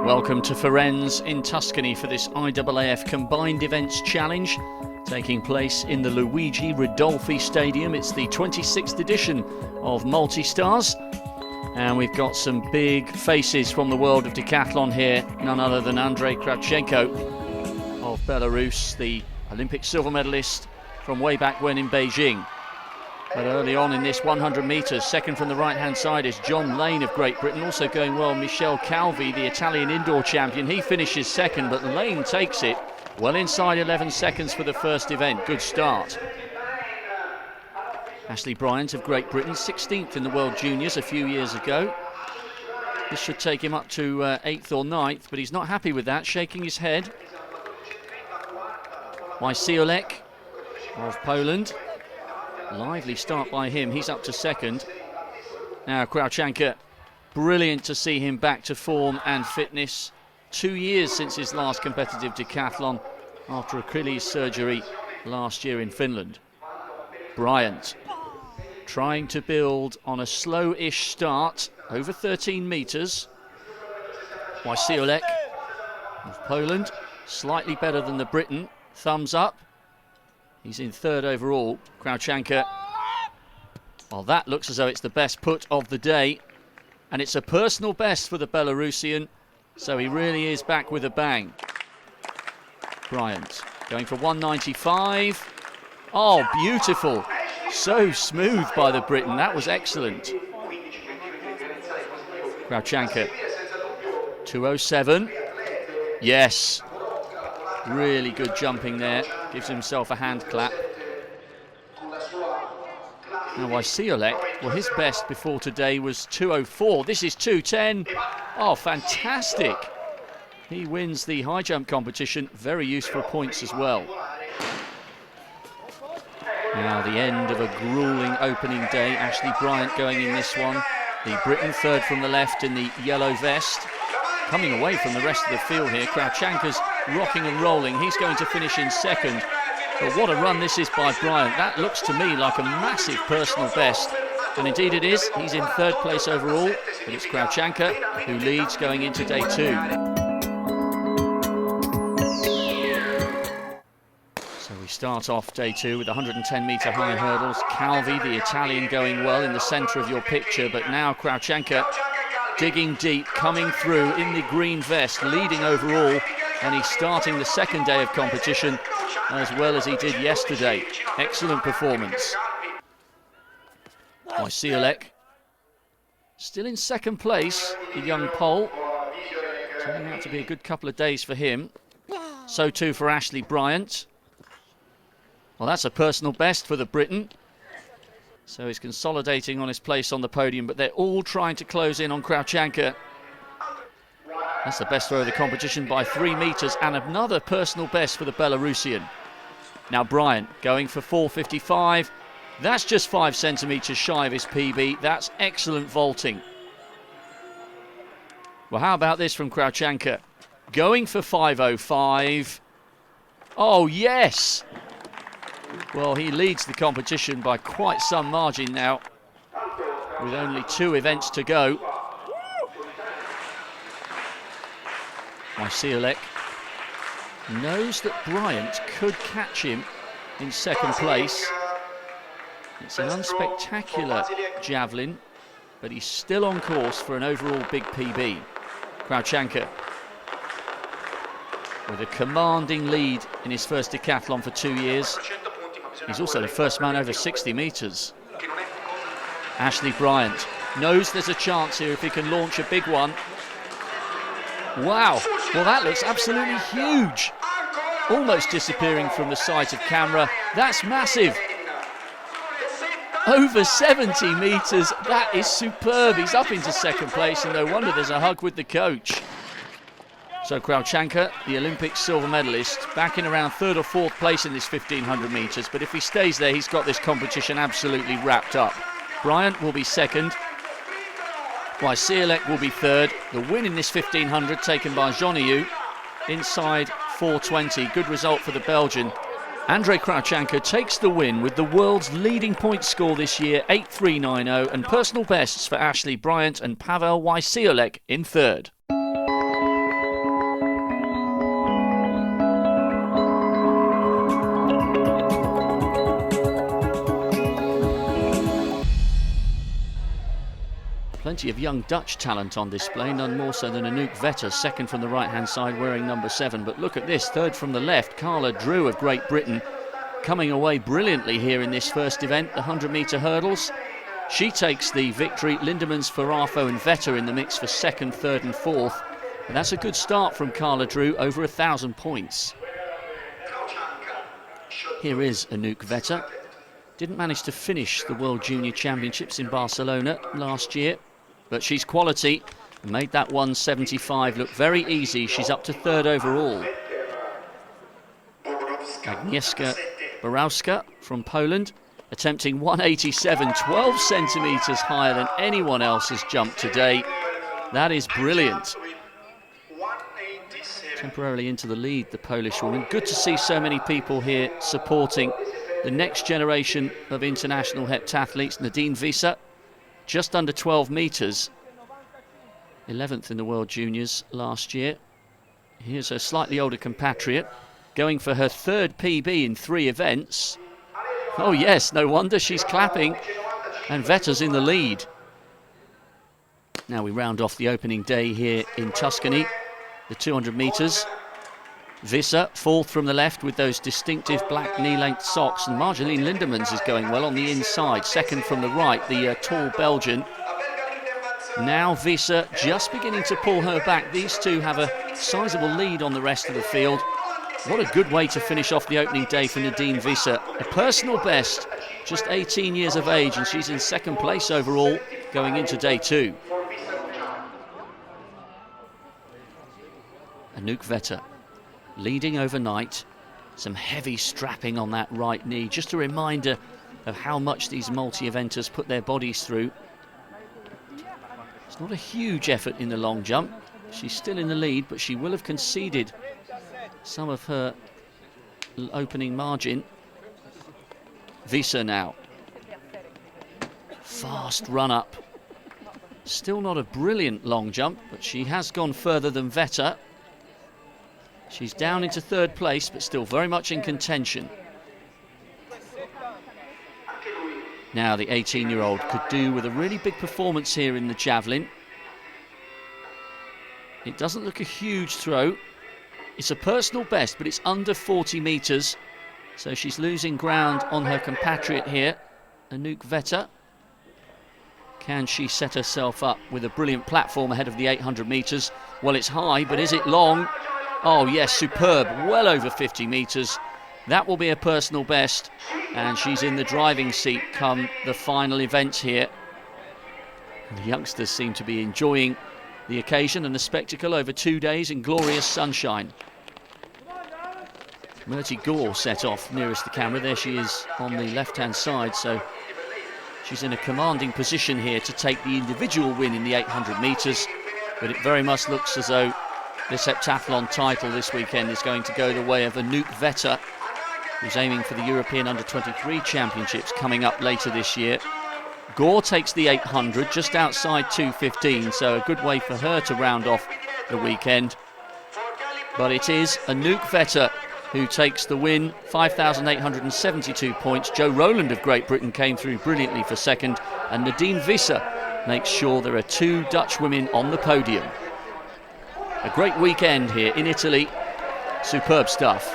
Welcome to Firenze in Tuscany for this IAAF Combined Events Challenge taking place in the Luigi Ridolfi Stadium. It's the 26th edition of Multistars, and we've got some big faces from the world of decathlon here. None other than Andrei Kravchenko of Belarus, the Olympic silver medalist from way back when in Beijing. But early on in this 100 metres, second from the right-hand side is John Lane of Great Britain. Also going well, Michele Calvi, the Italian indoor champion. He finishes second, but Lane takes it well inside 11 seconds for the first event. Good start. Ashley Bryant of Great Britain, 16th in the World Juniors a few years ago. This should take him up to 8th or 9th, but he's not happy with that, shaking his head. Wojciech of Poland. Lively start by him, he's up to second. Now Kravchenko, brilliant to see him back to form and fitness. 2 years since his last competitive decathlon after Achilles surgery last year in Finland. Bryant trying to build on a slow-ish start, over 13 metres. Wojciech of Poland, slightly better than the Briton, thumbs up. He's in third overall. Kravchenko, well, that looks as though it's the best put of the day, and it's a personal best for the Belarusian, so he really is back with a bang. Bryant going for 195. Oh, beautiful. So smooth by the Briton. That was excellent. Kravchenko, 207. Yes. Really good jumping there. Gives himself a hand clap. Now Wojciech, well, his best before today was 204. This is 210. Oh, fantastic. He wins the high jump competition. Very useful points as well. Now the end of a grueling opening day. Ashley Bryant going in this one. The Briton third from the left in the yellow vest. Coming away from the rest of the field here. Kravchenko's rocking and rolling. He's going to finish in second. But what a run this is by Bryant. That looks to me like a massive personal best. And indeed it is. He's in third place overall. But it's Kravchenko who leads going into day two. So we start off day two with 110-metre high hurdles. Calvi, the Italian, going well in the centre of your picture. But now Kravchenko digging deep, coming through in the green vest, leading overall, and he's starting the second day of competition as well as he did yesterday. Excellent performance. Wojciech still in second place, the young Pole. Turning out to be a good couple of days for him. So too for Ashley Bryant. Well, that's a personal best for the Briton. So he's consolidating on his place on the podium, but they're all trying to close in on Kravchenko. That's the best throw of the competition by 3 metres, and another personal best for the Belarusian. Now Bryant going for 4.55. That's just 5 centimetres shy of his PB. That's excellent vaulting. Well, how about this from Kravchenko? Going for 5.05. Oh, yes! Well, he leads the competition by quite some margin now, with only 2 events to go. Wojciech knows that Bryant could catch him in second place. It's an unspectacular javelin, but he's still on course for an overall big PB. Kravchenko with a commanding lead in his first decathlon for 2 years. He's also the first man over 60 metres. Ashley Bryant knows there's a chance here if he can launch a big one. Wow, well, that looks absolutely huge. Almost disappearing from the sight of camera. That's massive. Over 70 metres, that is superb. He's up into second place, and no wonder there's a hug with the coach. So Kravchenko, the Olympic silver medalist, back in around 3rd or 4th place in this 1500 metres, but if he stays there, he's got this competition absolutely wrapped up. Bryant will be second. Wojciech will be third. The win in this 1500 taken by Zerneri inside 4:20. Good result for the Belgian. Andrei Kravchenko takes the win with the world's leading point score this year, 8.390, and personal bests for Ashley Bryant and Pavel Wojciech in third. Plenty of young Dutch talent on display, none more so than Anouk Vetter, second from the right-hand side, wearing number 7. But look at this, third from the left, Karla DREW of Great Britain, coming away brilliantly here in this first event, the 100-metre hurdles. She takes the victory. Lindemans, Ferrafo and Vetter in the mix for second, third and fourth. And that's a good start from Karla DREW, over 1,000 points. Here is Anouk Vetter. Didn't manage to finish the World Junior Championships in Barcelona last year, but she's quality. Made that 175 look very easy. She's up to third overall. Agnieszka BOROWSKA from Poland, attempting 187, 12 centimetres higher than anyone else has jumped today. That is brilliant. Temporarily into the lead, the Polish woman. Good to see so many people here supporting the next generation of international heptathletes. Nadine Visser, just under 12 metres, 11th in the World Juniors last year. Here's her slightly older compatriot, going for her third PB in 3 events. Oh yes, no wonder she's clapping, and Vetter's in the lead. Now we round off the opening day here in Tuscany, the 200 metres. Visser, fourth from the left with those distinctive black knee-length socks, and Marjolein Lindemans is going well on the inside, second from the right, the tall Belgian. Now Visser just beginning to pull her back. These two have a sizable lead on the rest of the field. What a good way to finish off the opening day for Nadine Visser. A personal best, just 18 years of age, and she's in second place overall going into day 2. Anouk Vetter leading overnight. Some heavy strapping on that right knee. Just a reminder of how much these multi-eventers put their bodies through. It's not a huge effort in the long jump. She's still in the lead, but she will have conceded some of her opening margin. Visser now. Fast run up. Still not a brilliant long jump, but she has gone further than Vetter. She's down into third place, but still very much in contention. Now the 18-year-old could do with a really big performance here in the javelin. It doesn't look a huge throw. It's a personal best, but it's under 40 metres. So she's losing ground on her compatriot here, Anouk Vetter. Can she set herself up with a brilliant platform ahead of the 800 metres? Well, it's high, but is it long? Oh yes, superb, well over 50 metres. That will be a personal best, and she's in the driving seat come the final events here. The youngsters seem to be enjoying the occasion and the spectacle over 2 days in glorious sunshine. Myrte GOOR set off nearest the camera. There she is on the left-hand side, so she's in a commanding position here to take the individual win in the 800 metres, but it very much looks as though this heptathlon title this weekend is going to go the way of Anouk Vetter, who's aiming for the European Under-23 Championships coming up later this year. GOOR takes the 800 just outside 2:15, so a good way for her to round off the weekend. But it is Anouk Vetter who takes the win, 5,872 points. Jo Rowland of Great Britain came through brilliantly for second, and Nadine Visser makes sure there are 2 Dutch women on the podium. A great weekend here in Italy. Superb stuff.